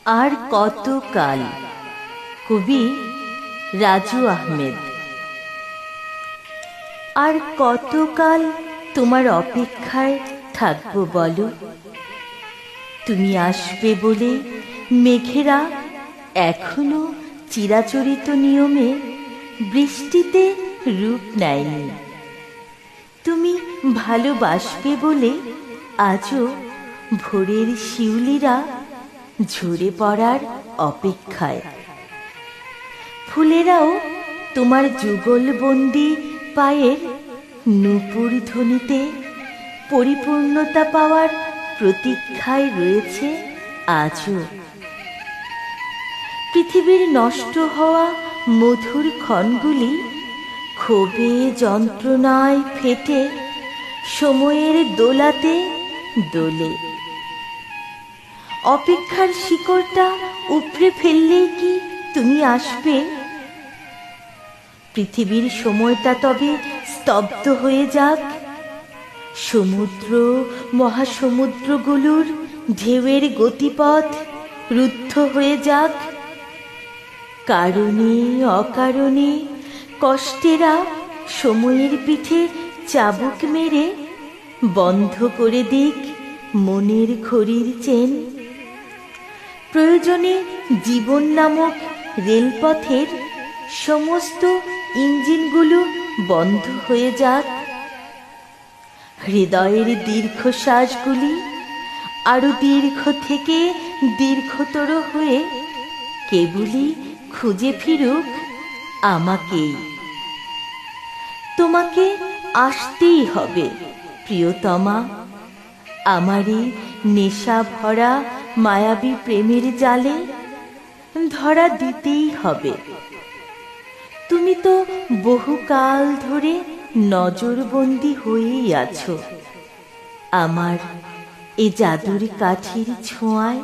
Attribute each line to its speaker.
Speaker 1: আর কত কাল। কবি রাজু আহমেদ। আর কতকাল তোমার অপেক্ষায় থাকবো বলো? তুমি আসবে বলে মেঘেরা এখনো চিরাচরিত নিয়মে বৃষ্টিতে রূপ নেয়নি। তুমি ভালোবাসবে বলে আজও ভোরের শিউলিরা ঝরে পড়ার অপেক্ষায়। ফুলেরাও তোমার যুগলবন্দি পায়ের নূপুর ধ্বনিতে পরিপূর্ণতা পাওয়ার প্রতীক্ষায় রয়েছে আজও। পৃথিবীর নষ্ট হওয়া মধুর ক্ষণগুলি ক্ষোভে যন্ত্রণায় ফেটে সময়ের দোলাতে দোলে। অপেক্ষার শিকড়টা উপড়ে ফেললেই কি তুমি আসবে? পৃথিবীর সময়টা তবে স্তব্ধ হয়ে যাক, সমুদ্র মহাসমুদ্রগুলোর ঢেউয়ের গতিপথ রুদ্ধ হয়ে যাক, কারণে অকারণে কষ্টেরা সময়ের পিঠে চাবুক মেরে বন্ধ করে দিক মনের ঘড়ির চেন। প্রয়োজনে জীবন নামক রেলপথের সমস্ত ইঞ্জিনগুলো বন্ধ হয়ে যাক, হৃদয়ের দীর্ঘশ্বাসগুলি আরো দীর্ঘ থেকে দীর্ঘতর হয়ে কেবলই খুঁজে ফিরুক আমাকেই। তোমাকে আসতেই হবে প্রিয়তমা, আমারই নেশা ভরা মায়াবী প্রেমের জালে ধরা দিতেই হবে। তুমি তো বহুকাল ধরে নজরবন্দি হয়েই আছো আমার এ জাদুর কাঠির ছোঁয়ায়।